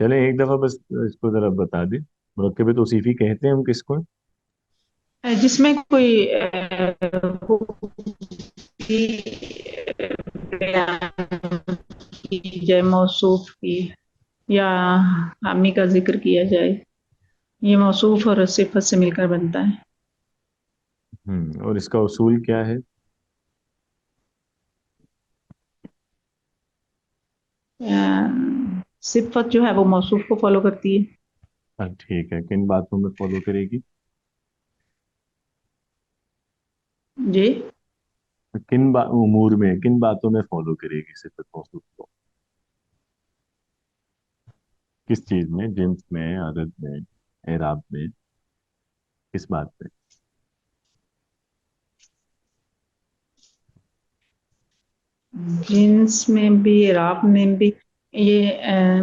چلیں ایک دفعہ بس اس کو ذرا بتا دیں، مرکب توصیفی کہتے ہیں ہم کس کو؟ جس میں کوئی کی جائے موصوف کی یا حامی کا ذکر کیا جائے، یہ موصوف اور صفت سے مل کر بنتا ہے۔ اور اس کا اصول کیا ہے؟ صفت جو ہے وہ موصوف کو فالو کرتی ہے۔ ہاں ٹھیک ہے، کن باتوں میں فالو کرے گی؟ جی، امور میں کن باتوں میں فالو کرے گی صفت موصوف کو؟ کس چیز میں؟ جنس میں، عدد میں، اعراب میں، کس بات پہ؟ جنس میں بھی اعراب میں بھی یہ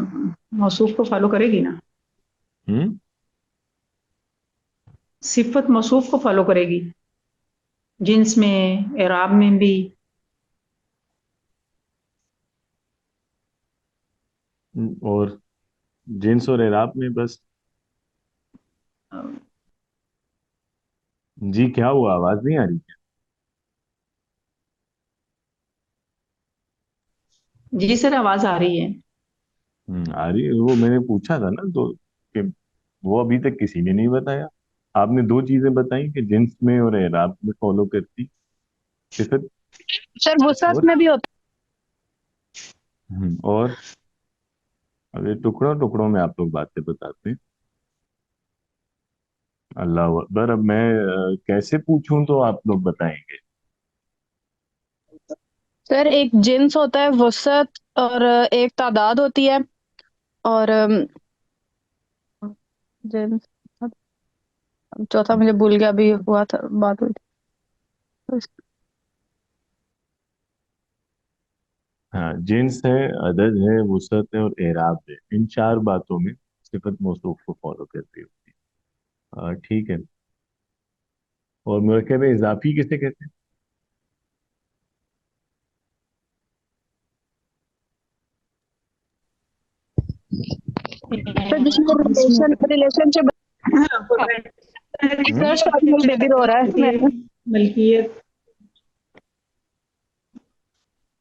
موصوف کو فالو کرے گی نا، ہوں صفت موصوف کو فالو کرے گی، جنس میں، اعراب میں بھی۔ اور جنس اور اعراب میں بس؟ جی کیا ہوا، آواز نہیں آ رہی؟ جی سر، آواز آ رہی ہے۔ آ رہی ہے، وہ میں نے پوچھا تھا نا تو کہ وہ ابھی تک کسی نے نہیں بتایا۔ آپ نے دو چیزیں بتائیں کہ جنس میں اور اعراب میں فالو کرتی صفت، سر وسعت اور میں بھی ہوتا اور اب یہ ٹکڑوں ٹکڑوں میں آپ لوگ باتیں بتاتے ہیں۔ اللہ اکبر، اب میں کیسے پوچھوں تو آپ لوگ بتائیں گے؟ سر ایک جنس ہوتا ہے وسعت، اور ایک تعداد ہوتی ہے، اور جنس چوتھا مجھے بھول گیا، ابھی ہوا تھا بات ہوئی تھی۔ ہاں، جنس ہے، عدد ہے، وسعت ہے اور اعراب ہے، ان چار باتوں میں صفت موصوف کو فالو کرتی ہوتی ہے۔ ٹھیک ہے، اور مرکب اضافی کسے کہتے ہیں؟ سر جس میں ریلیشن شپ، ہم؟ سر ساتھ میں بیبی رو رہا ہے اس میں۔ ملکیت،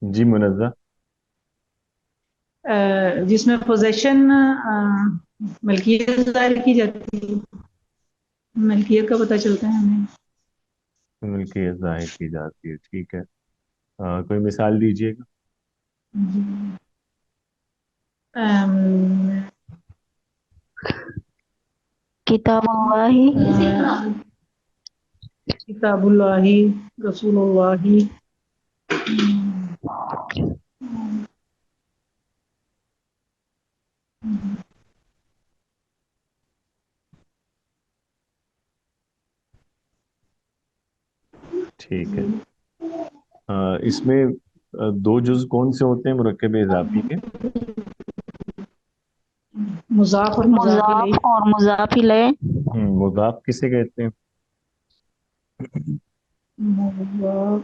جی منزہ۔ جس میں پوزیشن ملکیت ظاہر کی جاتی ہے، ملکیت کا پتہ چلتا ہے ہمیں۔ ملکیت ظاہر کی جاتی ہے، ٹھیک ہے۔ کوئی مثال دیجیے گا؟ ام، کتاب اللہ کتاب اللہ، رسول اللہ۔ ٹھیک ہے۔ اس میں دو جز کون سے ہوتے ہیں مرکب اضافی کے؟ مضاف اور مضاف مضاف الیہ۔ اور مضاف الیہ۔ مضاف کسے کہتے ہیں؟ مضاف،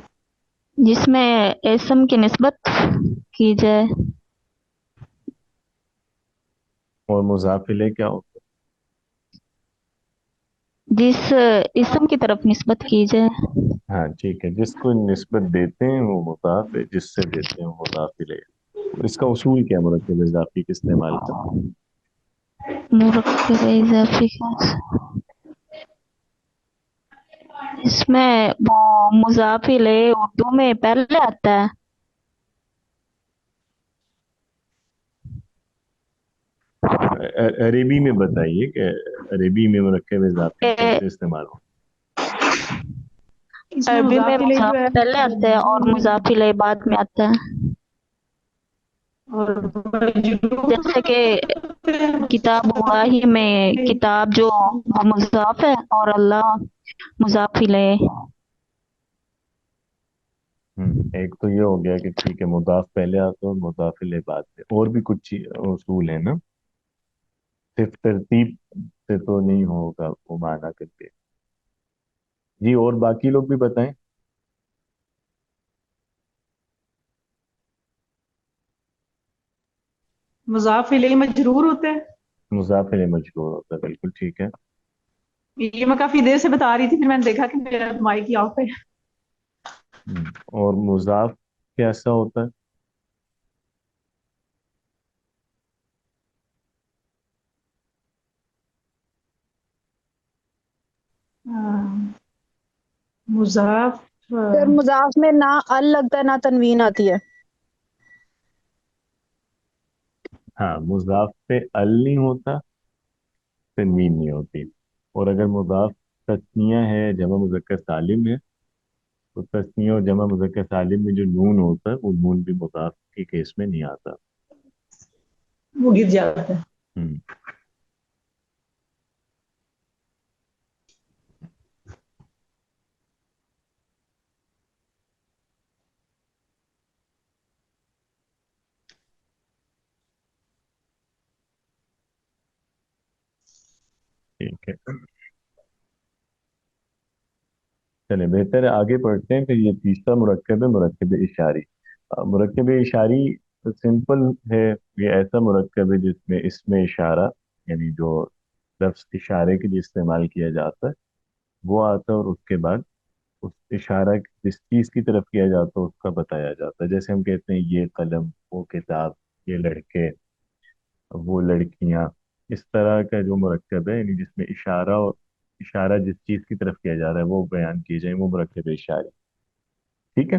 جس میں اسم کی نسبت کی جائے۔ اور مضاف الیہ کیا ہوتا جس اسم کی طرف نسبت کی جائے۔ ہے؟ ہاں ٹھیک ہے، جس کو نسبت دیتے ہیں وہ مضاف ہے، جس سے دیتے ہیں وہ مضاف الیہ۔ اور اس کا اصول کیا ہے مرکب اضافی کے استعمال کا؟ مرکب اضافی کا اس میں وہ مضاف الیہ اردو میں پہلے آتا عربی میں بتائیے کہ عربی میں مرکب اضافی ہے۔ کیسے استعمال ہو؟ اس میں عربی میں مضاف الیہ جو مضاف ہے پہلے آتا ہے اور مضاف الیہ بعد میں آتا ہے۔ اور مجرور جیسے کہ کتاب اللہ میں کتاب جو وہ مضاف ہے اور اللہ مضاف الیہ۔ ایک تو یہ ہو گیا کہ ٹھیک ہے مضاف پہلے آتا ہے اور مضاف الیہ بعد میں، اور بھی کچھ اصول ہیں نا؟ صرف ترتیب سے تو نہیں ہوگا وہ معنی کرتے۔ جی اور باقی لوگ بھی بتائیں۔ مضاف الیہ مجرور ہوتا ہے. مضاف الیہ مجرور ہوتا ہے، بالکل ٹھیک ہے. یہ میں کافی دیر سے بتا رہی تھی، پھر میں نے دیکھا کہ میرا مائک ہی آف ہے. اور مضاف کیسا ہوتا ہے؟ مضاف پھر مضاف میں نہ ال لگتا ہے نہ تنوین آتی ہے. ہاں، مضاف پہ ال نہیں ہوتا، تنوین نہیں ہوتی. اور اگر مضاف تثنیہ ہے، جمع مذکر سالم ہے، تو تثنیہ اور جمع مذکر سالم میں جو نون ہوتا ہے وہ نون بھی مضاف کے کیس میں نہیں آتا. وہ گر جاتا ہے. ہم، ٹھیک ہے، چلے بہتر ہے آگے پڑھتے ہیں. پھر یہ تیسرا مرکب ہے مرکب اشاری. مرکب اشاری سمپل ہے. یہ ایسا مرکب ہے جس میں اسم اشارہ، یعنی جو لفظ اشارے کے لیے استعمال کیا جاتا ہے وہ آتا ہے، اور اس کے بعد اس اشارہ جس چیز کی طرف کیا جاتا ہے اس کا بتایا جاتا ہے. جیسے ہم کہتے ہیں یہ قلم، وہ کتاب، یہ لڑکے، وہ لڑکیاں. اس طرح کا جو مرکب ہے، یعنی جس میں اشارہ جس چیز کی طرف کیا جا رہا ہے وہ بیان کی جائے، وہ مرکب اشاری. ٹھیک ہے.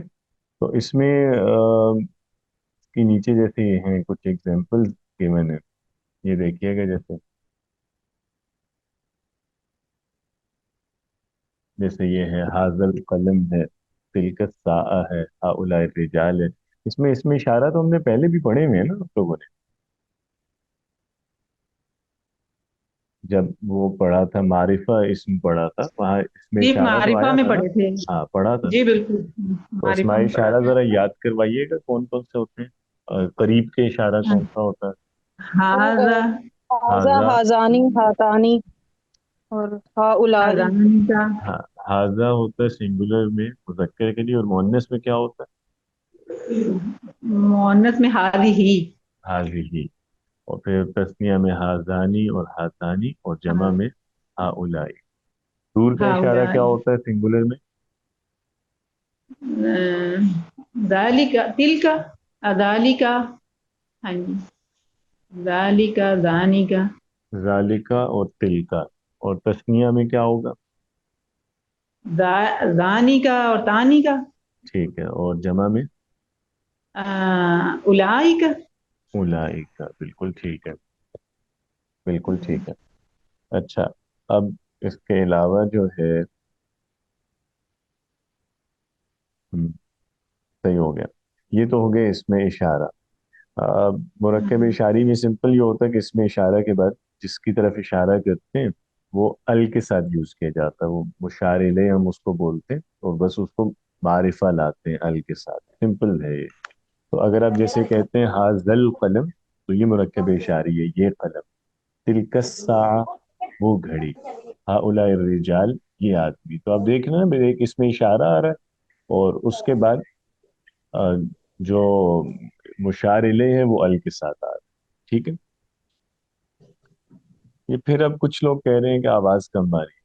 تو اس میں اس کے نیچے جیسے یہ ہیں کچھ ایگزامپل کہ میں نے، یہ دیکھیے گا. جیسے یہ ہے حاضل قلم ہے، تلک الساعہ ہے، ہؤلاء الرجال ہے. اس میں اشارہ تو ہم نے پہلے بھی پڑھے ہوئے ہیں نا آپ لوگوں نے، جب وہ پڑھا تھا معرفہ اسم پڑھا تھا وہاں اس میں جی اشارہ تو معرفہ آیا میں تھا نا. پڑھے تھے. ہاں پڑھا تھا. جی بالکل. تو معرفہ اسماء میں پڑھا اشارہ تھا. ذرا یاد کروائیے گا کون کون سے ہوتے ہیں. قریب کے اشارہ کون سا ہوتا ہے؟ ہاذا، حاذا، حاضہ. حاذانی، ہاتانی اور ہؤلائی. اذان کا. ہاں، حاضہ ہوتا ہے سنگولر میں مذکر کے لیے، اور مؤنث میں کیا ہوتا مؤنث میں ہی. ہے؟ حاضی. اور پھر تثنیہ میں حاضانی اور ہاتانی، اور جمع میں ہؤلائی. دور کا اشارہ کیا ہؤلاء. ہوتا ہے سنگولر میں؟ ذالک، تلک، اذالک. ہاں جی. ذالک، ذانک. ذالکا اور تلکا. اور تثنیہ میں کیا ہوگا؟ ذانی کا اور تانی کا. ٹھیک ہے. اور جمع میں اولائک. اولئک. بالکل ٹھیک ہے، بالکل ٹھیک ہے. اچھا، اب اس کے علاوہ جو ہے صحیح ہو گیا. یہ تو ہو گیا اس میں اشارہ. مرکب اشاری میں سمپل یہ ہوتا ہے کہ اس میں اشارہ کے بعد جس کی طرف اشارہ کرتے ہیں وہ ال کے ساتھ یوز کیا جاتا ہے. وہ مشار الیہ ہم اس کو بولتے ہیں، اور بس اس کو معرفہ لاتے ہیں ال کے ساتھ. سمپل ہے یہ. تو اگر آپ جیسے کہتے ہیں حاضل قلم، تو یہ مرکب اشاری ہے، یہ قلم. تلک الساعہ، وہ گھڑی. ہؤلاء الرجال، یہ آدمی. تو آپ دیکھنا میرے ایک اس میں اشارہ آ رہا ہے، اور اس کے بعد آ، جو مشار الیہ ہے وہ ال کے ساتھ آ رہا ہے. ٹھیک ہے. یہ پھر اب کچھ لوگ کہہ رہے ہیں کہ آواز کم آ رہی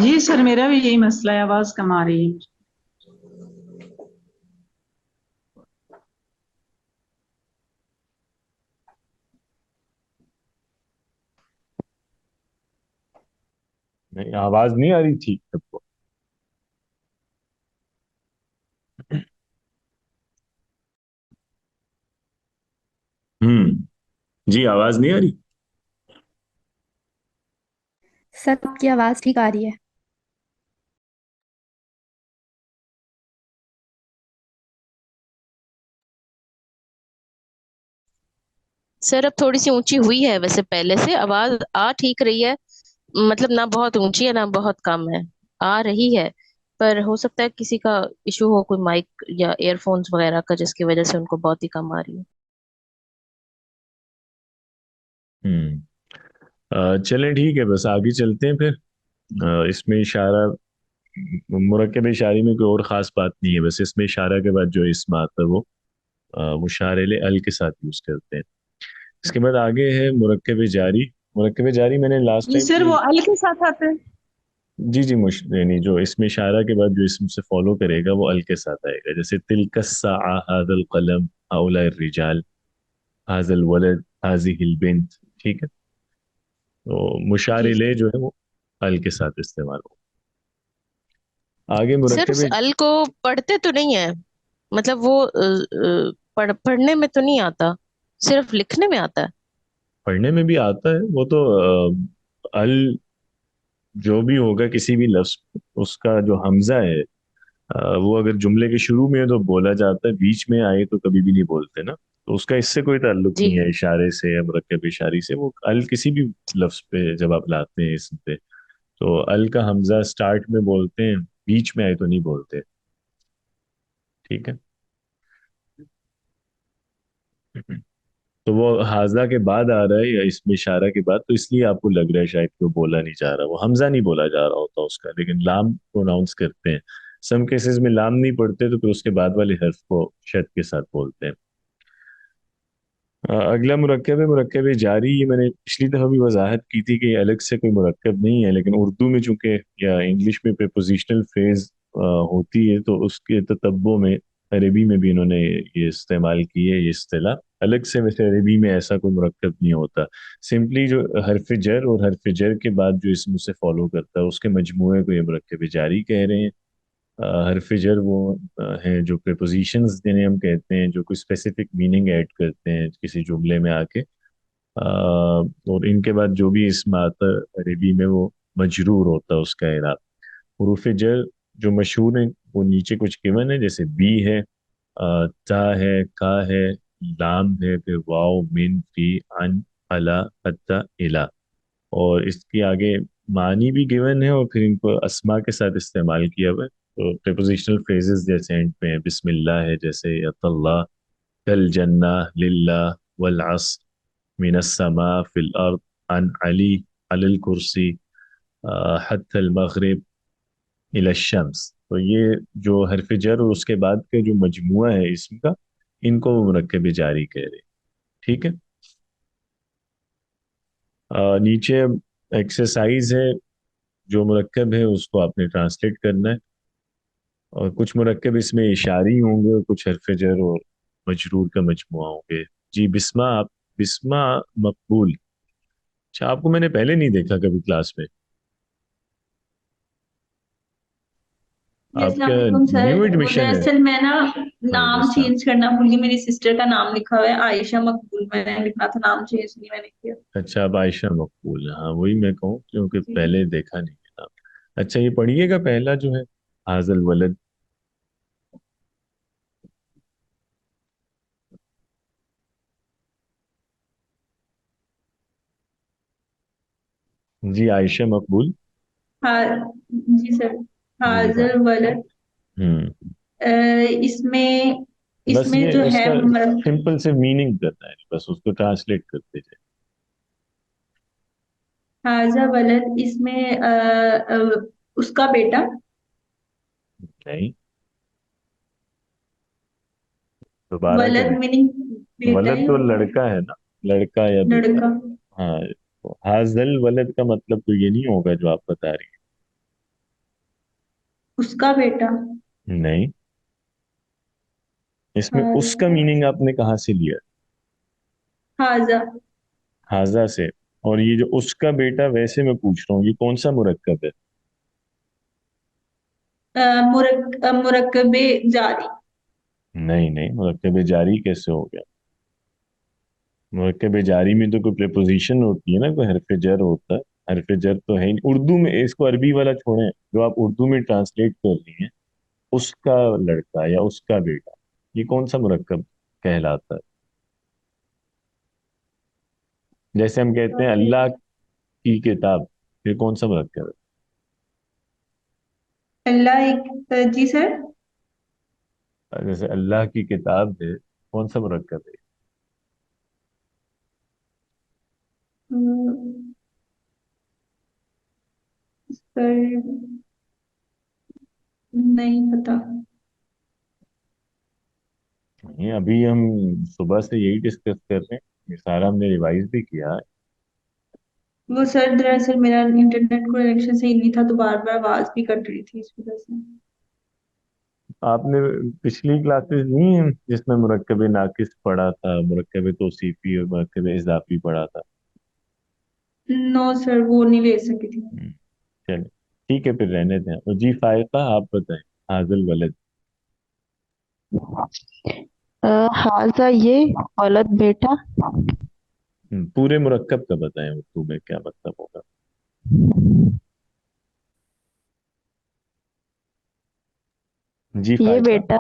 جی سر میرا بھی یہی مسئلہ ہے، آواز کم آ رہی ہے. ہے. نہیں، آواز نہیں آ رہی تھی سب کو. ہوں، جی آواز نہیں آ رہی. سر آپ کی آواز ٹھیک آ رہی ہے. سر اب تھوڑی سی اونچی ہوئی ہے ویسے، پہلے سے آواز آ ٹھیک رہی ہے. مطلب نہ بہت اونچی ہے نہ بہت کم ہے، آ رہی ہے. پر ہو سکتا ہے کسی کا ایشو ہو، کوئی مائک یا ایئر فونز وغیرہ کا، جس کی وجہ سے ان کو بہت ہی کم آ رہی ہے. چلیں ٹھیک ہے، بس آگے چلتے ہیں پھر. اس میں اشارہ، مرکب اشاری میں کوئی اور خاص بات نہیں ہے، بس اس میں اشارہ کے بعد جو اسم آتا ہے وہ मुशारिल अल के साथ यूज करते हैं। इसके बाद आगे है मुरक्कब जारी। मुरक्कब जारी मैंने लास्ट जी टाइम सर, भी, वो अल के साथ आता है। जी जी, यानी जो इसमें इशारा के बाद जो इसम से फॉलो करेगा वो अल के साथ आएगा। जैसे तिलकस्सा हादल कलम हाउला रिजाल हाजल वलद हाजिहिल बिन्त। ठीक है, तो जी मुशारिले सर। जो है वो अल के साथ इस्तेमाल हो। आगे सर उस मुरक्कब, अल को पढ़ते तो नहीं है, मतलब वो पढ़ने में तो नहीं आता, सिर्फ लिखने में आता है। पढ़ने में भी आता है वो तो। अल जो भी होगा किसी भी लफ्ज, उसका जो हमजा है, वो अगर जुमले के शुरू में है तो बोला जाता है, बीच में आए तो कभी भी नहीं बोलते ना। तो उसका इससे कोई ताल्लुक जी। नहीं है इशारे से या मुरक्कब इशारी से। वो अल किसी भी लफ्ज पे जब आप लाते हैं इसम पे, तो अल का हमजा स्टार्ट में बोलते हैं, बीच में आए तो नहीं बोलते। ठीक है। तो वो हाजा के बाद आ रहा है या इसमें इशारा के बाद, तो इसलिए आपको लग रहा है शायद कि वो बोला नहीं जा रहा, वो हमजा नहीं बोला जा रहा होता उसका, लेकिन लाम प्रोनाउंस करते हैं। सम केसेस में लाम नहीं पढ़ते तो फिर उसके बाद वाले हर्फ को शद के साथ बोलते हैं। अगला मुरक्कब है मुरक्कब जारी। ये मैंने पिछली दफ़ा भी वजाहत की थी कि ये अलग से कोई मुरक्कब नहीं है, लेकिन उर्दू में चूंकि या इंग्लिश में प्रीपोजिशनल फ्रेज होती है, तो उसके ततब्बुओ में अरबी में भी इन्होंने ये इस्तेमाल की है ये इस्तिलाह। अलग से वैसे अरबी में ऐसा कोई मुरक्कब नहीं होता। सिंपली जो हरफ जर और हरफ जर के बाद जो इसम से फॉलो करता है उसके मजमूए को ये मुरक्कब जारी कह रहे हैं। हरफ जर वो हैं जो प्रीपोजिशंस जिन्हें हम कहते हैं, जो कोई स्पेसिफिक मीनिंग ऐड करते हैं किसी जुमले में आके। और इनके बाद जो भी इसम आता है अरबी में वो मजरूर होता है उसका एराब। हुरूफ जर जो मशहूर हैं वो नीचे कुछ गिवन है, जैसे बी है, ता है, का है, लाम है, फिर वाव, मिन, फी, अन, अला, हत्ता, इला। और इसके आगे मानी भी गिवन है और फिर इनको अस्मा के साथ इस्तेमाल किया हुआ है। तो प्रीपोजिशनल फ्रेजेस जैसे एंड पे है, बिस्मिल्लाह है, जैसे अतल्ला, कल जन्ना, लिल्ला, वल अस्र, मिनस समा, फिल अर्द, अन अली, अलल कुर्सी, हत्तल मगरिब, इला शम्स। तो ये जो हरफ जर और उसके बाद के जो मजमुआ है इसम का, इनको वो मुरक्कब जारी कह रहे हैं। ठीक है। नीचे एक्सरसाइज है, जो मुरक्कब है उसको आपने ट्रांसलेट करना है। और कुछ मुरक्कब इसमें इशारी होंगे और कुछ हरफ जर और मजरूर का मजमुआ होंगे। जी बिस्मा, आप बिस्मा मकबूल। अच्छा, आपको मैंने पहले नहीं देखा कभी क्लास में। जी आप अस्सलाम क्या वालेकुम सर। न्यू वो एडमिशन है? दरअसल मैं ना वालेकुम नाम अस्सलाम। चेंज करना भूल गई। मेरी सिस्टर का नाम लिखा हुआ है आयशा मकबूल, मैंने लिखना था, नाम चेंज नहीं मैंने किया। अच्छा, आप आयशा मकबूल, हाँ वही मैं कहूँ क्योंकि जी पहले देखा नहीं है नाम। अच्छा, ये पढ़िएगा पहला जो है, हाजल वलद। जी आयशा मकबूल। हाँ जी सर। जी हाजर वलद। हम्म। इसमें बस इसमें ये जो है उसका सिंपल से मीनिंग करना है, बस उसको ट्रांसलेट करते जाए। हाजा वलद, इसमें उसका बेटा। नहीं, दोबारा वलद करें। मीनिंग बेटा वलद ही तो होता है। लड़का है ना, लड़का या बेटा। लड़का। हाँ, तो हाजल वलद का मतलब तो ये नहीं होगा जो आप बता रही उसका बेटा। हैं। नहीं, इसमें उसका हाजा। मीनिंग आपने कहाँ से लिया? हाजा। हाजा से। और ये जो उसका बेटा, वैसे मैं पूछ रहा हूँ ये कौन सा मुरक्कब है? मुरक्कबे जारी। नहीं नहीं, मुरक्कब जारी कैसे हो गया? मुरक्कब जारी में तो कोई प्रीपोजिशन होती है ना, कोई हरफ जर होता है। हरफ जर तो है ही नहीं उर्दू में। इसको अरबी वाला छोड़ें, जो आप उर्दू में ट्रांसलेट कर रही हैं, उसका लड़का या उसका बेटा, ये कौन सा मुरक्कब कहलाता है? जैसे हम कहते हैं अल्लाह की किताब, ये कौन सा मुरक्कब अल्लाह एक जी सर। है? जैसे अल्लाह की किताब है, कौन सा मुरक्कब है? हम्म, सर नहीं पता। नहीं, अभी हम सुबह से यही डिस्कस कर रहे हैं, ये सारा हमने रिवाइज भी किया है। वो सर दरअसल मेरा इंटरनेट कनेक्शन सही नहीं था तो बार बार आवाज भी कट रही थी इस वजह से। आपने पिछली क्लासेस नहीं है जिसमें मुरक्कब नाकिस पढ़ा था, मुरक्कब तौसीफी और मुरक्कब इजाफी पढ़ा था? नो सर वो नहीं ले सकी थी। हम्म, चलिए ठीक है, फिर रहने दें। और जी फायका आप बताएं, हाजिल वलद। हाजा ये औलद बेटा। पूरे मुरक्कब का बताएं उर्दू में क्या मतलब होगा। जी ये फायका। बेटा।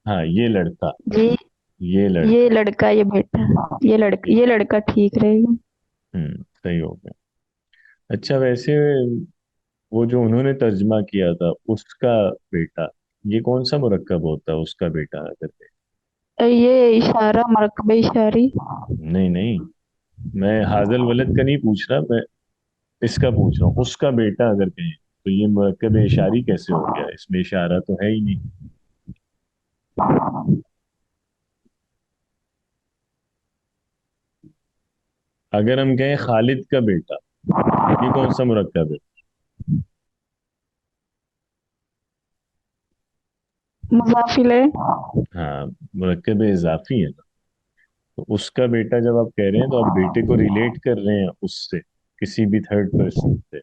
हाँ, ये लड़का। जी ये ये लड़का। लड़का ये बेटा। ये लड़का ठीक रहेगा। सही हो गया। अच्छा, वैसे वो जो उन्होंने तर्जमा किया था उसका बेटा, ये कौन सा मुरक्कब होता है उसका बेटा अगर पे? ये इशारा मरकबे इशारी। नहीं नहीं, मैं हाजल वलद का नहीं पूछ रहा, मैं इसका पूछ रहा हूँ, उसका बेटा अगर कहें तो ये मुरक्कब इशारी कैसे हो गया, इसमें इशारा तो है ही नहीं। अगर हम कहें खालिद का बेटा, ये कौन सा मुरक्कब है? मुजाफिले। हाँ, मुरक्कब इजाफी है ना। तो उसका बेटा जब आप कह रहे हैं तो आप बेटे को रिलेट कर रहे हैं उससे, किसी भी थर्ड पर्सन से,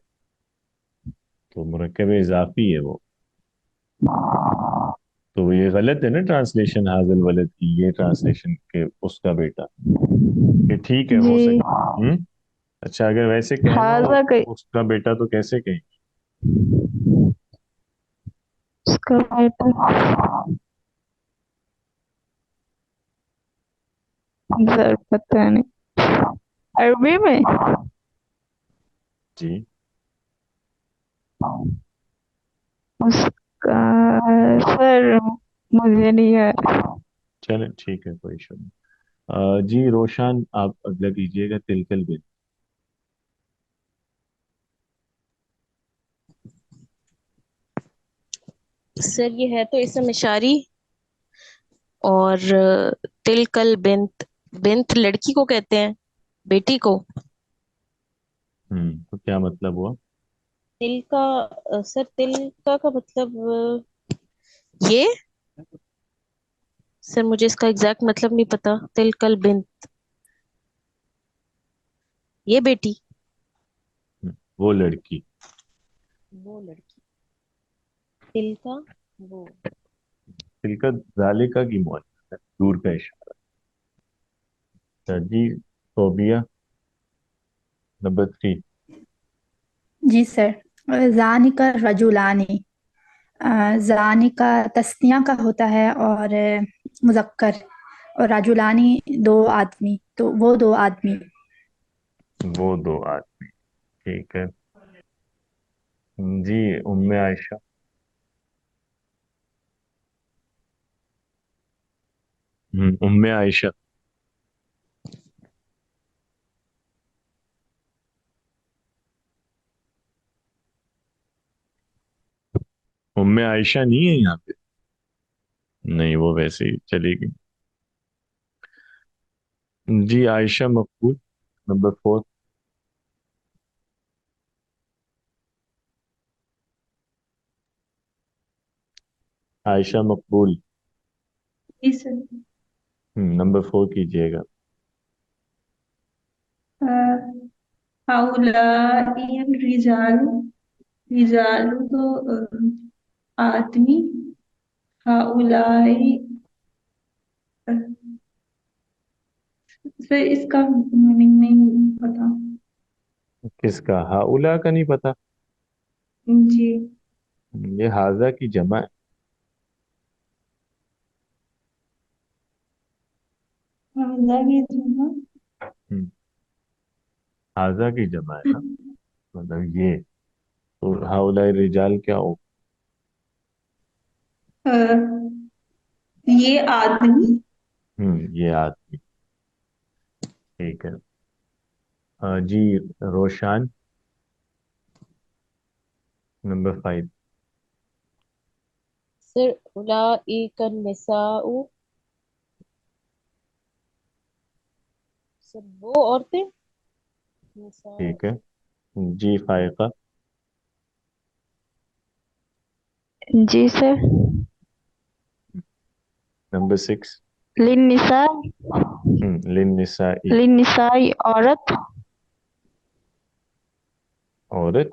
तो मुरक्कब इजाफी है वो। तो ये गलत है ना ट्रांसलेशन हाजिल वलद की, ये ट्रांसलेशन के उसका बेटा, कि ठीक है जी हो सकता। अच्छा, अगर वैसे कहना हो हाजा का उसका बेटा तो कैसे कहें? उसका बेटा। सर पता नहीं, अरबी में। जी, उसका सर मुझे नहीं है। चले ठीक है, कोई इशू नहीं। जी रोशन, आप अगला कीजिएगा, तिलकल बिल। सर ये है तो इसम इशारी। और तिलकल बिंत। बिंत लड़की को कहते हैं, बेटी को। तो क्या मतलब हुआ? तिल का सर तिल का मतलब ये। सर मुझे इसका एग्जैक्ट मतलब नहीं पता, तिलकल बिंत, ये बेटी। वो लड़की। वो लड़की। तिल का वो। तिलका जालिका की मौत है, दूर का इशारा। अच्छा जी, सोबिया, नंबर 3। जी सर। जानी का रजुलानी। जानी का तस्निया का होता है और मुजक्कर, और राजुलानी दो आदमी, तो वो दो आदमी। वो दो आदमी, ठीक है। जी, उम्मे आयशा। उम्मे आयशा। उम्मे आयशा नहीं है यहाँ पे? नहीं, वो वैसे ही चलेगी। जी आयशा मकबूल, नंबर 4। आयशा मकबूल। जी सर। नंबर 4 कीजिएगा। हाउलाई रिजाल। रिजालू तो आदमी। हाउलाई। अ, सर इसका मीनिंग नहीं पता। किसका हाउला का नहीं पता? जी। ये हाजा की जमा है। हाउलाई जो है। हम्म, हाजा की जमा है ना, मतलब ये। तो हाउला रिजाल क्या हो? अ, ये आदमी। ये आदमी, ठीक है। जी रोशान, नंबर 5। सर उलाइकन निसाउ सर वो औरतें निसा ठीक है। जी फायका। जी सर। नंबर 6। लिन निसा, लिन निसाई। लिन निसाई औरत, औरत।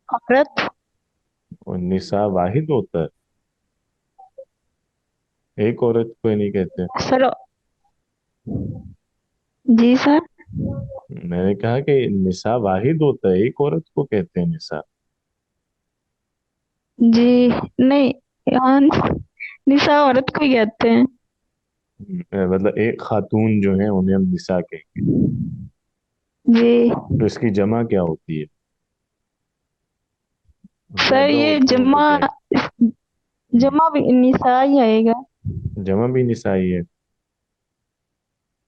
औरत। और निसा वाहिद होता है, एक औरत को ही नहीं कहते। सर जी सर। मैंने कहा कि निसा वाहिद होता है, एक औरत को कहते हैं निसा। जी नहीं, हाँ, निसा औरत को ही कहते हैं। मतलब एक खातून जो है उन्हें हम निसा कहेंगे। जी तो इसकी जमा क्या होती है? सर ज्यादा ये औरतें हो तो जमा, क्या है? हम्म, जमा भी निसा ही आएगा। जमा भी निसा ही है।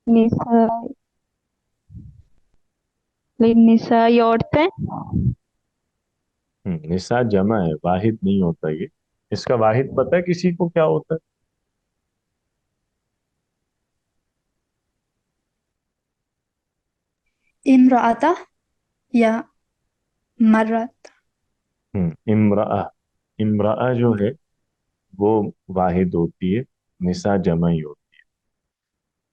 निसा, लिन निसाई औरतें। निसा जमा है, वाहिद नहीं होता ये। इसका वाहिद पता है किसी को क्या होता है? इम्राता या मर्रत। इम्रा। इम्रा जो है वो वाहिद होती है, निसा जमा ही होती है।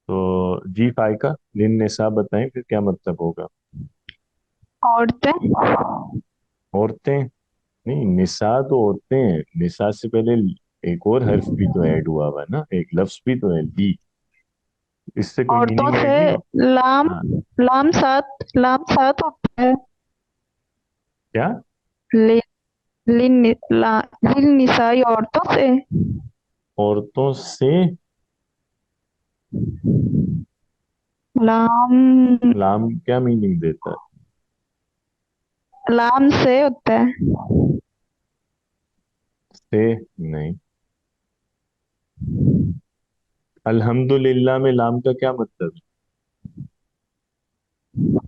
तो जी फाइका, लिन निसा बताएं फिर क्या मतलब होगा? औरतें। औरतें। नहीं, निसा तो औरतें हैं, निसा से पहले एक और हर्फ भी तो ऐड हुआ हुआ है ना, एक लफ्ज भी तो है ली। इससे कोई औरतों मीनिंग से ऐड नहीं हो। लाम, हाँ। लाम साथ होता है। क्या? लि, लिन ला, लिन निसाई औरतों से। औरतों से। लाम, लाम क्या मीनिंग देता है? लाम से होता है। से नहीं। अल्हम्दुलिल्लाह में लाम का क्या मतलब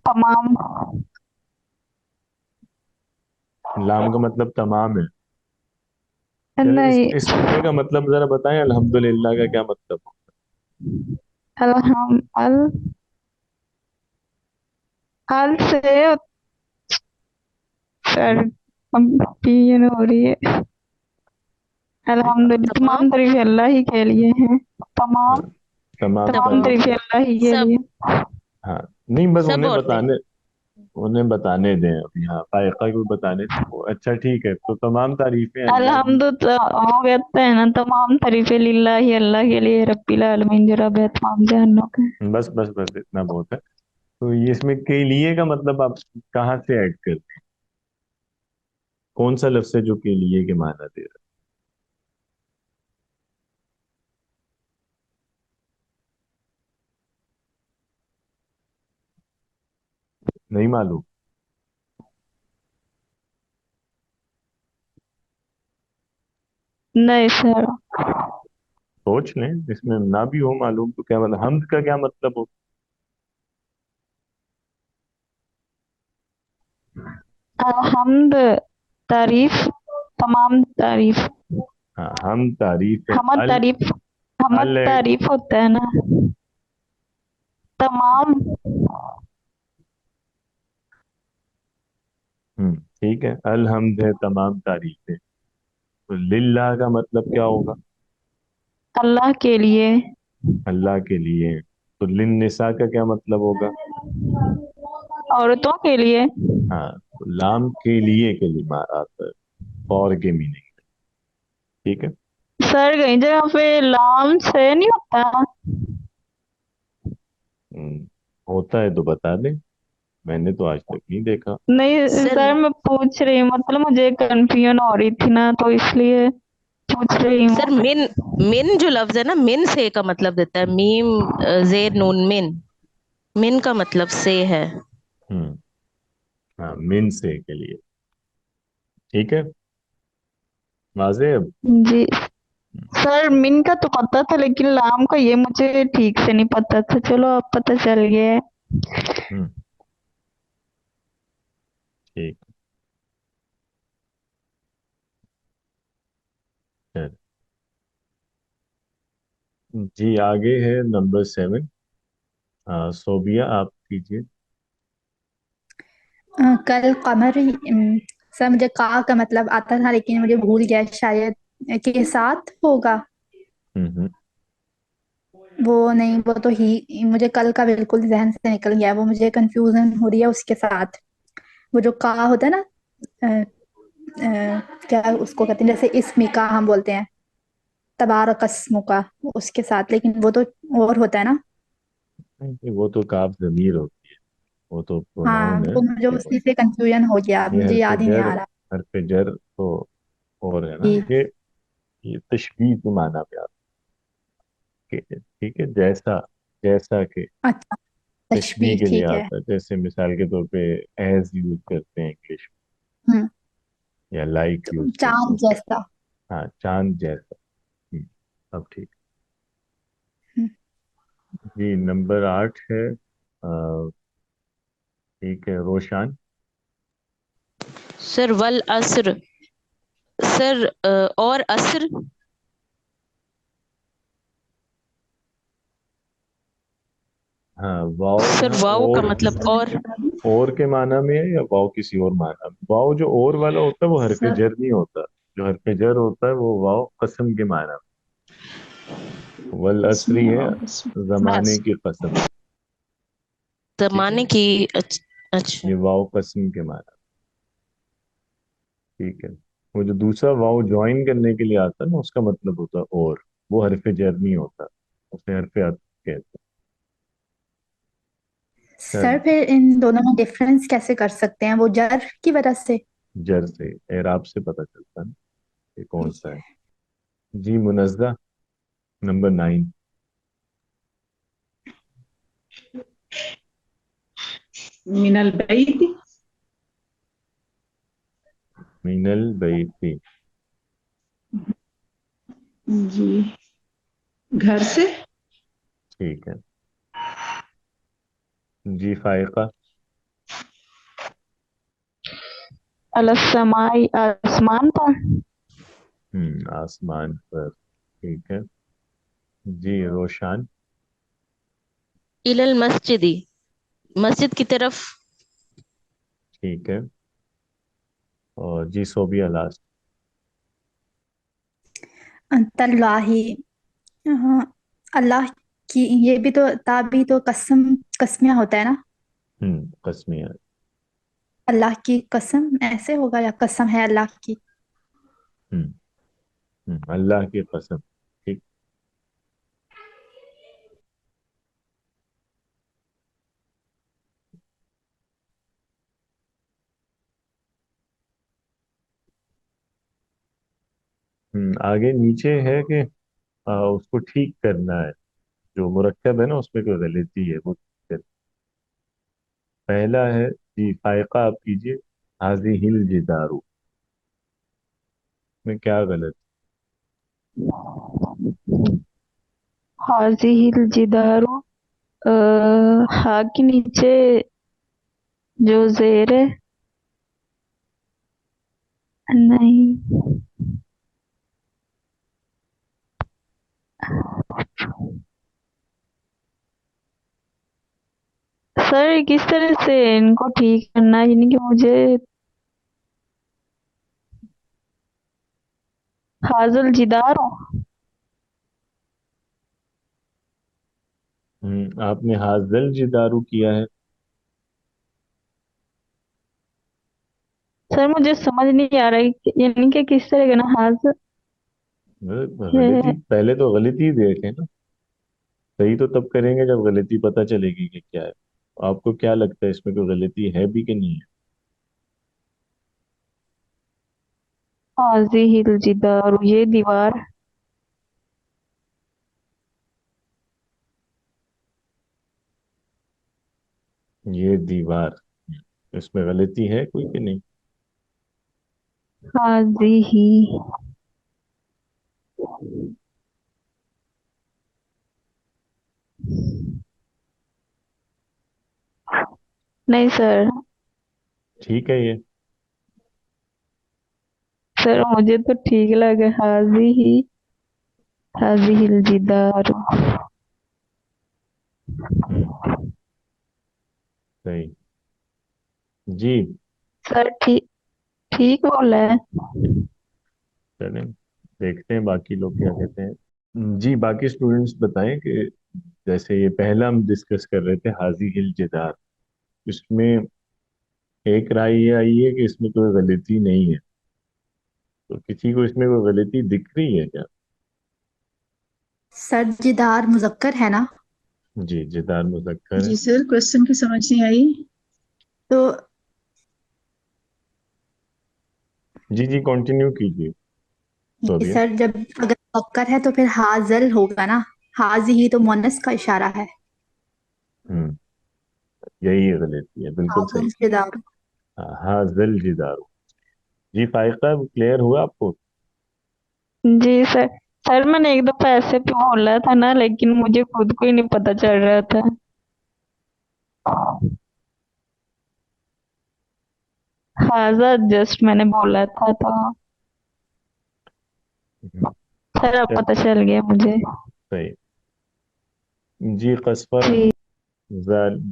तमाम। है? लाम का मतलब तमाम है। चले नहीं, इस पूरे का मतलब जरा बताएं, अल्हम्दुलिल्लाह का क्या मतलब हो? अलहम अल से सर, कंफ्यूजन हो रही है। नहीं, अल्हम्दुलिल्लाह, तमाम तमाम तारीफ अल्लाह ही के लिए है। हाँ, तमाम, तमाम तमाम तमाम तारीफ तारीफ है। अल्लाह ही के सब लिए। हाँ। नहीं, बस सब उन्हें औरतें। बताने, उन्हें बताने दें अभी। हाँ, फायका को बताने दें वो। अच्छा ठीक है, तो तमाम तारीफें अल्लाह की। अल्हम्दु तो वो कहते हैं ना, तमाम तारीफें लिल्लाही, अल्लाह के लिए, रब्बिल आलमीन, जो रब है तमाम जहानों का। बस बस बस, इतना बहुत है। तो ये इसमें के लिए का मतलब आप कहाँ से ऐड करते हैं? कौन सा लफ्ज है जो के लिए के माना दे रहा है? नहीं मालूम? नहीं सर। सोच लें, इसमें ना भी हो मालूम तो क्या मतलब, हमद का क्या मतलब हो? हमद, तारीफ, तमाम तारीफ। हाँ, हम तारीफ है। हमद अल। तारीफ, हमद अल ऐड। तारीफ होता है ना, तमाम। ठीक है, अल हमद है, तमाम तारीफ है। तो लिल्लाह का मतलब क्या होगा? अल्लाह के लिए। अल्लाह के लिए। तो लिन निसा का क्या मतलब होगा? औरतों के लिए। हाँ, तो लाम के लिए के लिए मारा आता है, फॉर के मीनिंग। ठीक है। सर कहीं जगह पे लाम से नहीं होता। हम्म, होता है तो बता दें, मैंने तो आज तक नहीं देखा। नहीं सर सर, मैं पूछ रही हूँ, मतलब मुझे कंफ्यूजन हो रही थी ना, तो इसलिए पूछ रही सर हूँ। मिन, मिन जो लफ्ज है ना, मिन से का मतलब देता है, मीम जेर नून मिन। मिन का मतलब से है। हम्म। हाँ, मिन से के लिए। ठीक है, वाज़ेह है अब? जी सर, मिन का तो पता था, लेकिन लाम का ये मुझे ठीक से नहीं पता था। चलो अब पता चल गया है। हम्म। ठीक है। जी आगे है नंबर 7। सोबिया आप कीजिए। कल कमर सर मुझे का मतलब आता था लेकिन मुझे भूल गया शायद के साथ होगा। हम्म। वो नहीं वो तो ही मुझे कल का बिल्कुल जहन से निकल गया है, वो मुझे कंफ्यूजन हो रही है उसके साथ। वो जो का होता है ना क्या उसको कहते हैं जैसे इसमी का हम बोलते हैं तबारक अस्मु का उसके साथ, लेकिन वो तो और होता है ना। वो तो काफ जमीर होती है, वो तो हाँ प्रोनाउन है। वो मुझे ये उसी से कंफ्यूजन हो गया, अब ये मुझे याद ही नहीं आ रहा। हरफ जर तो और है ना जी ये तशबीह के माना पे आता है, ठीक है, जैसा, जैसा के अच्छा तशबीह तशबीह के लिए ठीक है। आता है। जैसे मिसाल के तौर पे एज यूज करते हैं इंग्लिश हम्म में, या लाइक तो यूज करते चांद हैं। जैसा। हाँ, चांद जैसा। अब ठीक। हम्म, जी, नंबर 8 है। ठीक है, रोशान। सर वल असर। सर और असर। हाँ, वाव सर यहाँ वाव का मतलब और के माना में है, या वाव किसी और माना में? वाव जो और वाला होता है वो हरफ सर जर नहीं होता। जो हरफ जर होता है वो वाव कसम के माना में। वल असरी इसमें है और इसमें जमाने बस की कसम। ठीक है, जमाने की। अच्छा। ये वाव कसम के माना। ठीक है। वो जो दूसरा वाव ज्वाइन करने के लिए आता है ना, उसका मतलब होता है और। वो हरफ जर नहीं होता, उसे हरफ अतफ कहते सर हैं। फिर इन दोनों में डिफरेंस कैसे कर सकते हैं वो जर की वजह से। जर से, एराब से पता चलता है ना ये कौन सा है। जी, मुनज़्ज़ा, नंबर 9। मिनल बैद। मिनल बैती। जी घर से। ठीक है। जी, फाइका। अलसमाई आसमान पर। आसमान पर। ठीक है। जी, रोशान। इलल मस्जिदी। मस्जिद की तरफ। ठीक है। और जी, सोबिया लास्ट। तल्लाही हाँ, अल्लाह की ये भी तो ता भी तो कसम कसमिया होता है ना। कस्मिया। अल्लाह की कसम ऐसे होगा या कसम है अल्लाह की। हम्म अल्लाह की कसम। ठीक। आगे नीचे है कि उसको ठीक करना है। जो मुरक्कब है ना, उसमें कोई गलती है वो ठीक करना। पहला है जी, फायका आप कीजिए। हाजी हिल जिदारू में क्या गलत? हाजिहिल जिदारो। हा के नीचे जो जेर है। नहीं सर, किस तरह से इनको ठीक करना है, यानी कि मुझे हाजल जिदारो। आपने हाजल जिदारू किया है। सर मुझे समझ नहीं आ रहा है यानी कि किस तरह का ना हाज गलती पहले तो गलती देखें ना। सही तो तब करेंगे जब गलती पता चलेगी कि क्या है। आपको क्या लगता है, इसमें कोई गलती है भी कि नहीं हाजिहिल जिदारो, ये दीवार। है? ये दीवार, इसमें गलती है कोई कि नहीं? हाजिही। नहीं सर। ठीक है ये। सर मुझे तो ठीक लगे हाजिही। हाजिहिल जिदारो। हम्म सही। जी। सर ठीक ठीक बोल रहे हैं। चलें, देखते हैं बाकी लोग क्या कहते हैं। जी, बाकी स्टूडेंट्स बताएं कि जैसे ये पहला हम डिस्कस कर रहे थे हाजी हिल जिदार, इसमें एक राय ये आई है कि इसमें कोई गलती नहीं है, तो किसी को इसमें कोई गलती दिख रही है क्या? सर जिदार मुजक्कर है ना? जी, जिदार मुज़क्कर है। जी सर, क्वेश्चन की समझ नहीं आई। तो जी जी, कंटिन्यू कीजिए ये सोबिया। सर जब अगर मुजक्कर है तो फिर हाजल होगा ना? हाजी ही तो मुअन्नस का इशारा है। हम्म, यही गलती है, बिल्कुल सही। हाजुल जिदार। हाजिल जिदार। जी फाइका, क्लियर हुआ आपको? जी सर। सर मैंने एक दफा ऐसे भी बोला था ना, लेकिन मुझे खुद को ही नहीं पता चल रहा था। हाजा जस्ट मैंने बोला था तो हम्म, सर अब चल, पता चल गया मुझे। सही। जी कस्फर, जी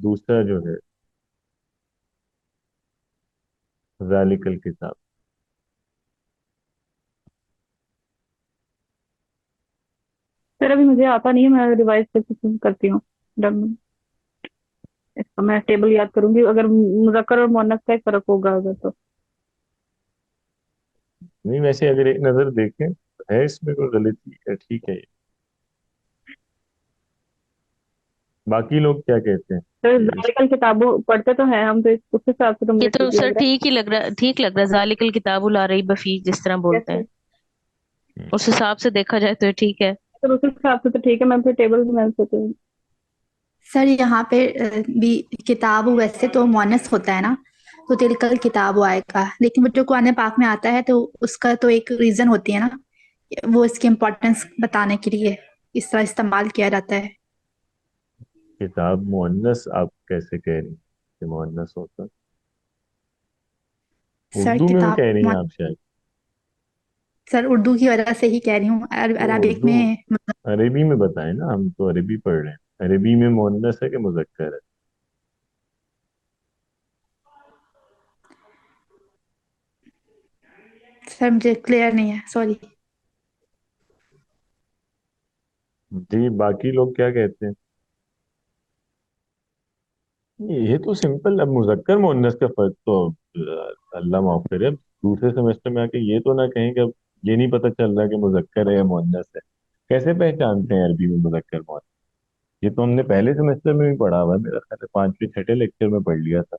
दूसरा जो है जालिकल किताब। सर अभी मुझे आता नहीं है, मैं रिवाइज करती हूँ। जब इसका मैं टेबल याद करूंगी, अगर मुजक्कर और मुअन्नस का एक फर्क होगा अगर तो। नहीं, वैसे अगर एक नजर देखें तो है इसमें कोई गलती है, ठीक है ये। बाकी लोग क्या कहते हैं तो कि जालिकल किताबों पढ़ते तो हैं हम, तो उस हिसाब से तो ये मुझे तो ठीक सर लग रहा ठीक ही लग रहा, ठीक लग रहा है। जालिकल किताबुल ला रही बफी जिस तरह है। बोलते यस। हैं, उस हिसाब से देखा जाए तो ये ठीक है। सर उस हिसाब से तो ठीक है, मैं फिर टेबल में से तो। सर यहाँ पे भी किताब वैसे तो मुअन्नस होता है ना, तो तिलकल किताब आएगा, लेकिन वो जो कुरान पाक में आता है तो उसका तो एक रीजन होती है ना, वो इसकी इम्पोर्टेंस बताने के लिए इस तरह इस्तेमाल किया जाता है। किताब मुअन्नस आप कैसे कह रही हैं कि मुअन्नस होता है? सर उर्दू में किताब कह रही हैं आप शायद। सर उर्दू की वजह से ही कह रही हूँ, तो अरबिक उर्दू, में अरबी में बताएं ना, हम तो अरबी पढ़ रहे हैं। अरबी में मुअन्नस है कि मुज़क्कर है? सर मुझे क्लियर नहीं है, सॉरी। जी, बाकी लोग क्या कहते हैं? ये तो सिंपल, अब मुज़क्कर मुअन्नस का फर्क तो अल्लाह माफ करे, अब दूसरे सेमेस्टर में आके ये तो ना कहें कि अब ये नहीं पता चल रहा कि मुज़क्कर है या मुअन्नस है। कैसे पहचानते हैं अरबी में मुज़क्कर मुअन्नस? ये तो हमने पहले सेमेस्टर में भी पढ़ा हुआ है, मेरा ख्याल है पांचवें छठे लेक्चर में पढ़ लिया था।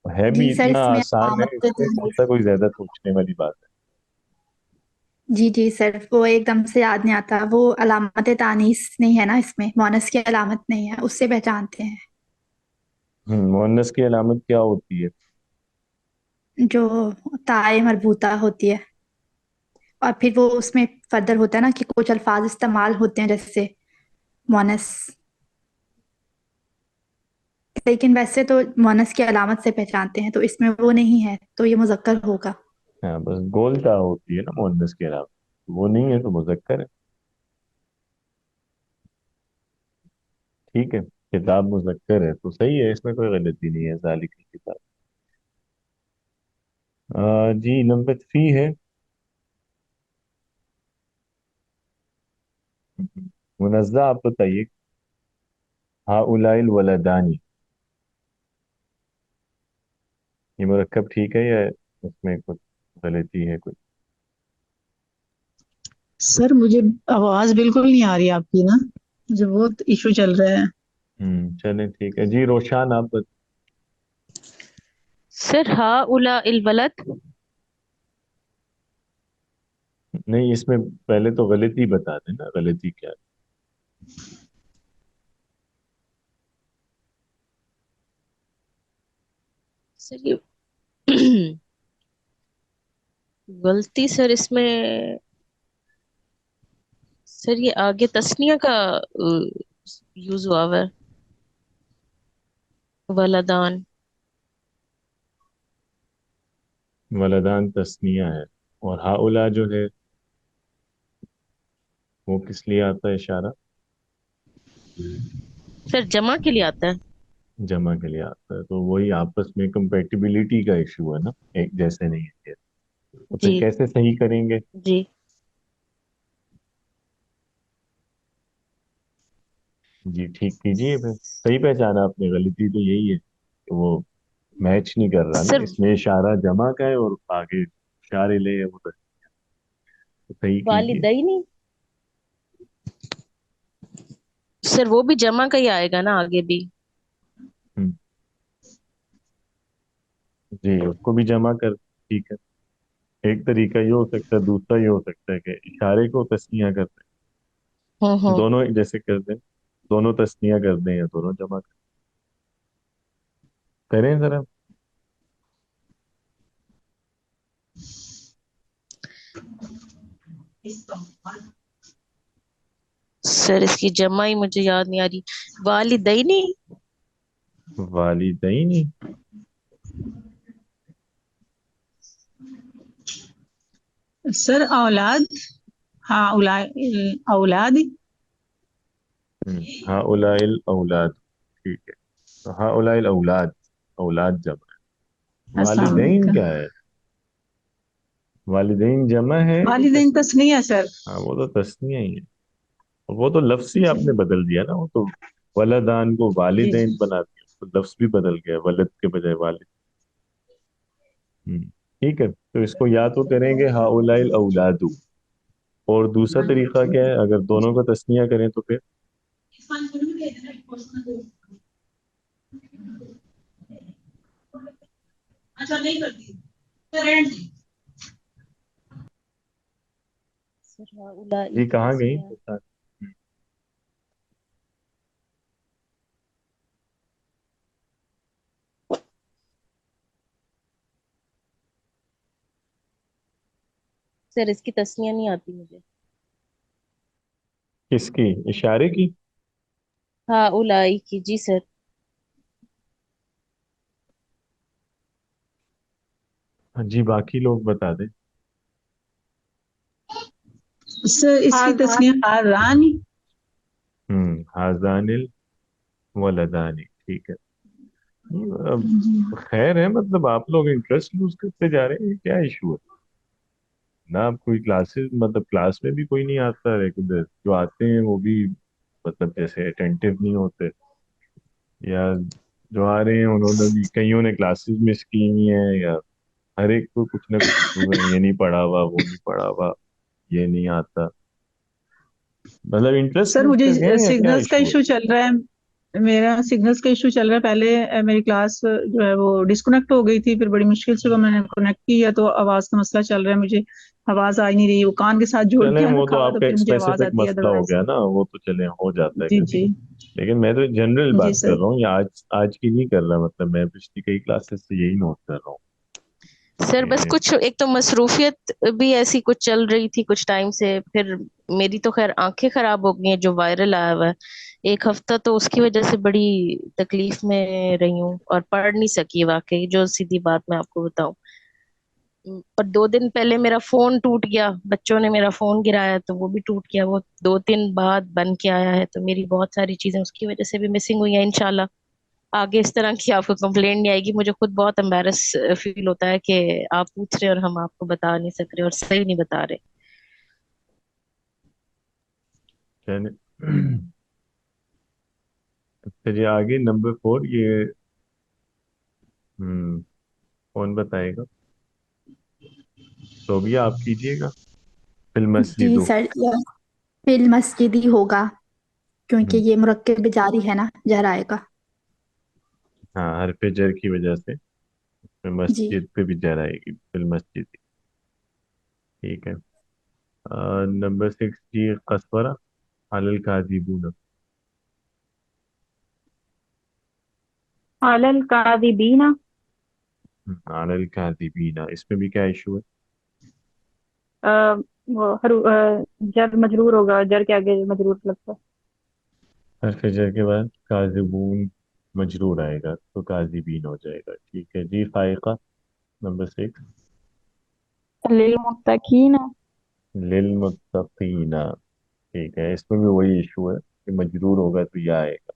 और है भी जी सर इतना इसमें आसान है, इसमें कौन सा कोई ज्यादा सोचने वाली बात है। जी जी सर, वो एकदम से याद नहीं आता, वो अलामत तानीस नहीं है ना, इसमें मोनस की अलामत नहीं है, उससे पहचानते हैं। मुअन्नस की अलामत क्या होती है? जो ताए मरबूता होती है, और फिर वो उसमें फर्दर होता है ना कि कुछ अल्फाज इस्तेमाल होते हैं जैसे मोनस, लेकिन वैसे तो मोनस की अलामत से पहचानते हैं, तो इसमें वो नहीं है तो ये मुजक्कर होगा। हाँ, बस गोलता होती है ना मुअन्नस की अलामत, वो नहीं है तो मुज़क्कर है। ठीक है, किताब मुज़क्कर है तो सही है, इसमें कोई गलती नहीं है, जालिक की किताब। जी, नंबर 3 है। मुनज़्ज़ा, आप बताइए। हाउलाइल वलदानी, ये मुरक्कब ठीक है या इसमें कुछ गलती है कुछ? सर मुझे आवाज बिल्कुल नहीं आ रही आपकी ना, मुझे बहुत इशू चल रहा है। चलें ठीक है जी, रोशान आप सर हा उला इल वलद। नहीं, इसमें पहले तो गलती बता देना, गलती क्या है? सर ये गलती सर इसमें, सर ये आगे तस्निया का यूज हुआ हुआ है, वलदान। वलदान तस्निया है, और हाउला जो है वो किस लिए आता है इशारा? सर जमा के लिए आता है। जमा के लिए आता है, तो वही आपस में कंपेटिबिलिटी का इशू है ना, एक जैसे नहीं है, तो फिर जी कैसे सही करेंगे? जी। जी ठीक कीजिए फिर। सही पहचाना आपने, गलती तो यही है कि वो मैच नहीं कर रहा ना, सर इसमें इशारा जमा का है और आगे इशारे ले है वो, तो सही कीजिए। वालिदैनी, सर वो भी जमा का ही आएगा ना आगे भी? हम्म, जी उसको भी जमा कर, ठीक है। एक तरीका ये हो सकता है, दूसरा ये हो सकता है कि इशारे को तस्निया कर दें, हम्म। दोनों एक जैसे कर दें, दोनों तस्निया कर दें या दोनों जमा करें जरा। सर इसकी जमा ही मुझे याद नहीं आ रही। वालिदैनी। वालिदैन, सर औलाद, हाँ औलाद। हाँ उलाइल औलाद, ठीक है। तो हाँ उलाइल औलाद, औलाद जमा है। अस्सलाम वालिदैन वालेकुम। क्या है? वालिदैन जमा है कि वालिदैन तस्नीया सर। हाँ वो तो तस्निया ही है। वो तो लफ्ज ही जी आपने बदल दिया ना, वो तो वलदान को जी वालिदैन जी। बना दिया, तो लफ्ज भी बदल गया, वलद के बजाय वालिद। ठीक है, तो इसको या तो करेंगे हाउलाइल औलादू, और दूसरा तरीका क्या है, अगर दोनों का तस्निया करें तो फिर सर हाउलाई जी की कहाँ गई? तस्वीर। सर इसकी तस्वीर नहीं आती मुझे। किसकी? इशारे की? हाउलाई की, जी सर। हाँ जी, बाकी लोग बता दें। सर इसकी हाँ तस्नीया हारान। हाजानिल वलदानी, ठीक है। अब खैर है, मतलब आप लोग इंटरेस्ट लूज करते जा रहे हैं, क्या इशू है ना? आप कोई क्लासेस, मतलब क्लास में भी कोई नहीं आता रेगुलर, जो आते हैं वो भी मतलब जैसे अटेंटिव नहीं होते, या जो आ रहे हैं उन्होंने भी, कईयों ने क्लासेस मिस की हुई हैं, या हर एक को कुछ ना कुछ इशू है, ये नहीं पढ़ा हुआ, वो नहीं पढ़ा हुआ, ये नहीं आता, मतलब इंटरेस्ट सर लूज कर गए मुझे हैं या क्या सिग्नल्स का इशू है? इशू चल रहा है। मेरा सिग्नल्स का इशू चल रहा है। पहले मेरी क्लास जो है वो डिस्कनेक्ट हो गई थी, फिर बड़ी मुश्किल से वो मैंने कनेक्ट किया, तो आवाज का मसला चल रहा है। मुझे आवाज आ ही नहीं रही, वो कान के साथ जोड़ चलें, के वो तो रखा हुआ, तो आपका फिर एक मुझे आवाज स्पेसिफिक आती है मसला हो अदरवाइज। गया ना, वो तो चलें हो जाता है जी कभी। जी। लेकिन मैं तो जनरल जी बात कर सर। रहा हूँ, ये आज आज की नहीं कर रहा, मतलब मैं पिछली कई क्लासेस से यही नोट कर रहा हूँ सर बस कि कुछ एक तो मसरूफियत भी ऐसी कुछ चल रही थी कुछ टाइम से, फिर मेरी तो खैर आंखें खराब हो गई हैं जो वायरल आया हुआ है। एक हफ्ता तो उसकी वजह से बड़ी तकलीफ में रही हूँ और पढ़ नहीं सकी वाकई, जो सीधी बात मैं आपको बताऊं। पर 2 दिन पहले मेरा फोन टूट गया, बच्चों ने मेरा फोन गिराया तो वो भी टूट गया, वो 2 दिन बाद बन के आया है, तो मेरी बहुत सारी चीजें उसकी वजह से भी मिसिंग हुई है। इंशाल्लाह आगे इस तरह की आपको कंप्लेंट नहीं आएगी। मुझे खुद बहुत एम्बेरस फील होता है कि आप पूछ रहे हैं और हम आपको बता नहीं सक रहे और सही नहीं बता रहे। चले। चलिए आगे, नंबर 4 ये। कौन बताएगा? तो भी आप कीजिएगा। फिल जी मस्जिदो। सर, फिल मस्जिद ही होगा, क्योंकि हम्म, ये मुरक्कब जारी है ना, जहर आएगा। हाँ हरफ जर की वजह से फिर जी। मस्जिद पे भी जर आएगी, फिल मस्जिद, ठीक है। नंबर 6 जी, कसवरा अलल काजिबून। अलल कादिबीना। अलल काजिबीना, इसमें भी क्या इशू है? अ, जर मजरूर होगा, जर के आगे मजरूर लगता है। हरफ जर के बाद काजिबून मजरूर आएगा, तो काजिबीन हो जाएगा, ठीक है जी। फाइका, नंबर 6। लिलमुत्तकीना। लिलमुत्तकीना, ठीक है, इसमें भी वही इशू है कि मजरूर होगा तो यह आएगा।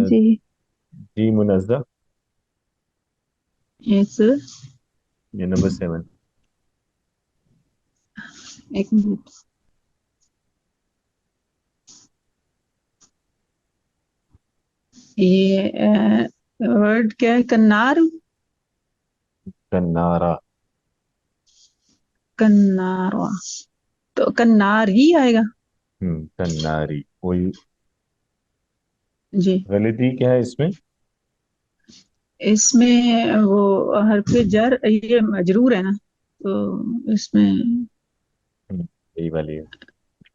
जी। जी मुनज़्ज़ा, यस। ये नंबर 7। एक मिनट। ये वर्ड क्या है? कन्नार। कन्नारा। कन्नारवा। तो कन्नार ही आएगा। कन्नारी। कोई जी। गलती क्या है इसमें? इसमें वो हरफ जर, ये मजरूर है ना, तो इसमें यही वाली है,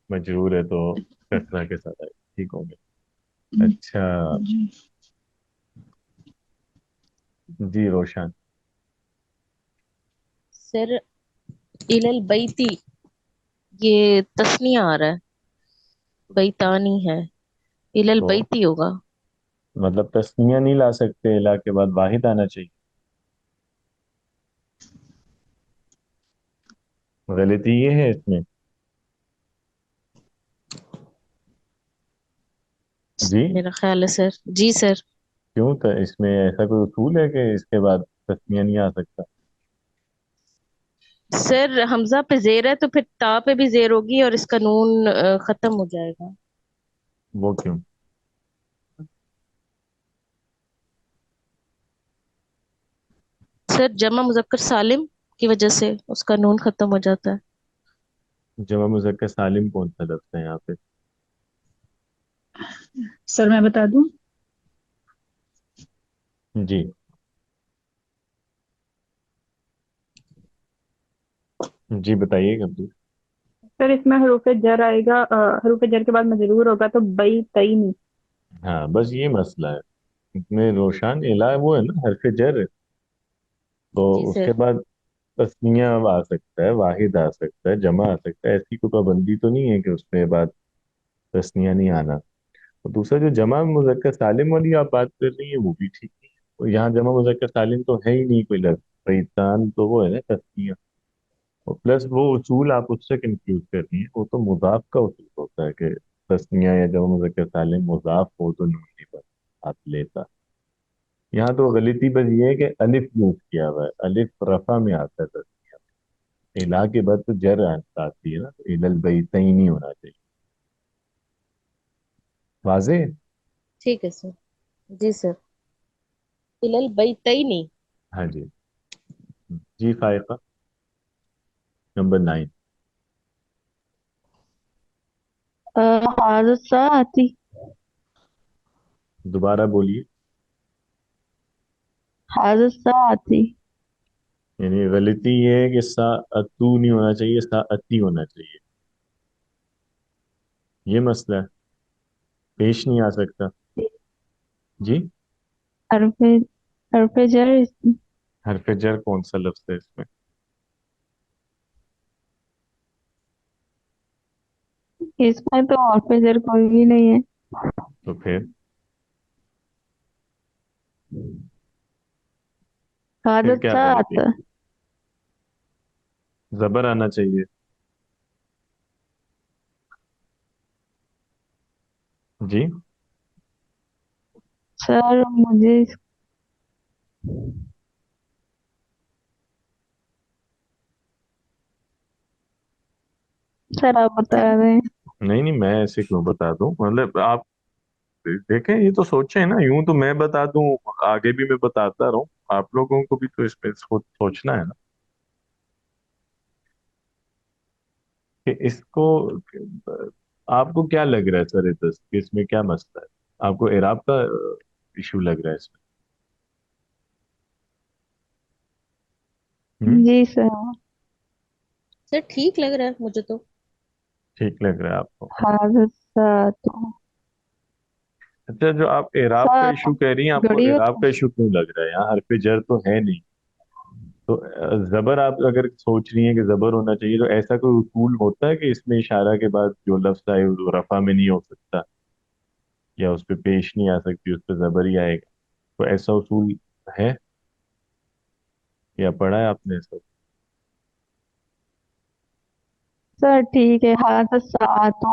मजरूर है तो कसरा के साथ आए, ठीक हो गया। अच्छा। जी। जी रोशन। सर इलल बैती, ये तस्निया आ रहा है, बैतानी है, इलल तो बैती होगा। मतलब तस्निया नहीं ला सकते, इला के बाद वाहिद आना चाहिए। गलती ये है इसमें। जी। मेरा ख्याल है सर। जी सर। क्यों? तो इसमें ऐसा कोई उसूल है कि इसके बाद तस्निया नहीं आ सकता? सर हमजा पे जेर है तो फिर ता पे भी जेर होगी और इसका नून खत्म हो जाएगा। वो क्यों? सर जमा मुजक्कर सालिम की वजह से उसका नून खत्म हो जाता है। जमा मुज़क्कर सालिम कौन सा लफ्ज़ है यहाँ पे? सर मैं बता दूं? जी। जी बताइए कब्जी। सर इसमें हरूफ जर आएगा, हरूफ जर के बाद मजरूर होगा तो बई तई नहीं। हाँ बस ये मसला है इसमें। रोशान इला वो है ना, हरफ जर है, तो जी उसके सर। बाद तस्निया अब आ सकता है, वाहिद आ सकता है, जमा आ सकता है। ऐसी कोई पाबंदी तो नहीं है कि उसके बाद तस्निया नहीं आना। और दूसरा जो जमा मुज़क्कर सालिम वाली आप बात कर रही है वो भी ठीक नहीं है। और यहाँ जमा मुज़क्कर सालिम तो है ही नहीं कोई लफ्ज़। फैतान तो वो है ना तस्निया। और प्लस वो उसूल आप उससे कंफ्यूज कर रही हैं, वो तो मुजाफ का उसूल होता है कि तस्निया या जमा मुज़क्कर सालिम मुजाफ हो तो नून नहीं बन आप लेता। यहाँ तो गलती बस ये है कि अलिफ यूज किया हुआ है, अलिफ रफा में आता है तस्निया में। इला के बाद तो जर आती है ना, तो इलल बैतैन नहीं होना चाहिए। वाजे। ठीक है सर। जी सर। इलल बैतैनी। हाँ जी। जी फायका, नंबर 9। हादसा आती। दोबारा बोलिए। हादसा आती। यानी गलती ये है कि सा अतू नहीं होना चाहिए, सा अती होना चाहिए। ये मसला है, पेश नहीं आ सकता। जी। हरफे हरफे जर हरफ जर कौन सा लफ्ज है इसमें? इसमें तो हरफे जर कोई भी नहीं है। तो फिर क्या हादसा गलती? आता। जबर आना चाहिए। जी। सर मुझे सर आप बता रहे हैं। नहीं नहीं, मैं ऐसे क्यों बता दूं? मतलब आप देखें, ये तो सोचे ना, यूं तो मैं बता दूं, आगे भी मैं बताता रहूं। आप लोगों को भी तो इस पे सोचना है ना कि इसको। आपको क्या लग रहा है सर कि इसमें क्या मसला है? आपको इराब का इशू लग रहा है इसमें? हम्म। जी सर। सर ठीक लग रहा है मुझे तो। ठीक लग रहा है आपको? हादसा तो अच्छा, जो आप इराब का सात इशू कह रही हैं, आपको घड़ी इराब होता का इशू क्यों लग रहा है? यहाँ हरफ जर तो है नहीं। तो जबर आप अगर सोच रही हैं कि जबर होना चाहिए, तो ऐसा कोई उसूल होता है कि इसमें इशारा के बाद जो लफ्ज आए वो रफा में नहीं हो सकता, या उस पर पेश नहीं आ सकती, उस पर जबर ही आएगा? तो ऐसा उसूल है या पढ़ा है आपने सब? सर ठीक है। हादसा तो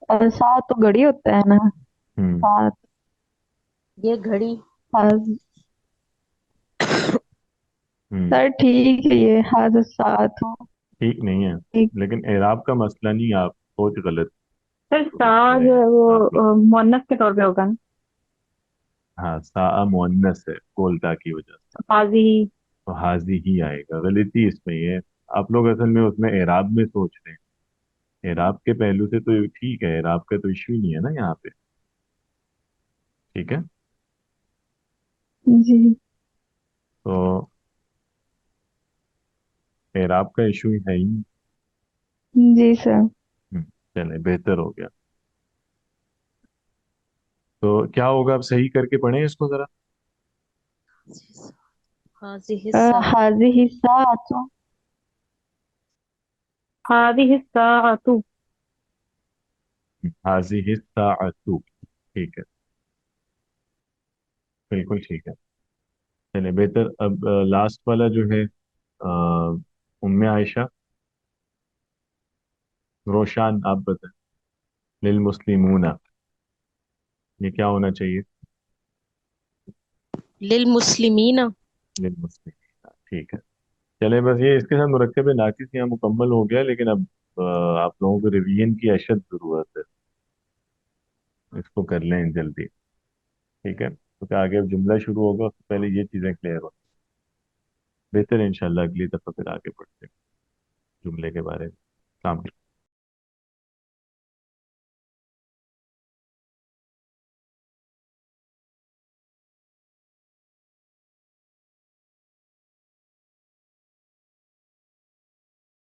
और सात तो घड़ी होता है ना। हम्म। सात। ये घड़ी हाज हम्म। सर ठीक है ये हाज साथ हो ठीक नहीं है, ठीक। लेकिन एराब का मसला नहीं, आप सोच गलत सर सा रहे जो हैं है आप लोग। वो मुअन्नस के तौर पे होगा ना। हाँ, सा मुअन्नस है कोलता की वजह से, हाजी। तो हाजी ही आएगा। गलती इसमें ये है, आप लोग असल में उसमें एराब में सोच रहे हैं। एराब के पहलू से तो ठीक है, एराब का तो इशू ही नहीं है ना यहाँ पे। ठीक है, जी तो एराब का इशू है ही नहीं। जी सर। हम्म, चले बेहतर हो गया। तो क्या होगा, अब सही करके पढ़ें इसको जरा। हाजिहि साअत। हाजी हिस्सा तो हादी हिस्सा तू। हाजी हिस्साअतु, ठीक है, बिल्कुल ठीक है। चले बेहतर। अब लास्ट वाला जो है, उम्मे आयशा, रोशान आप बताएं। लिल मुस्लिमूना, ये क्या होना चाहिए? लिल मुस्लिमीना। लिल मुस्लिमीना, ठीक है। चले बस ये इसके साथ मुरक्कब नाकिस यहाँ मुकम्मल हो गया, लेकिन अब आप लोगों को रिवीजन की अशद जरूरत है, इसको कर लें जल्दी। ठीक है, क्योंकि आगे अब जुमला शुरू होगा, उससे पहले ये चीज़ें क्लियर हो। बेहतर है इंशाल्लाह अगली दफ़ा फिर आगे बढ़ते हैं जुमले के बारे में। काम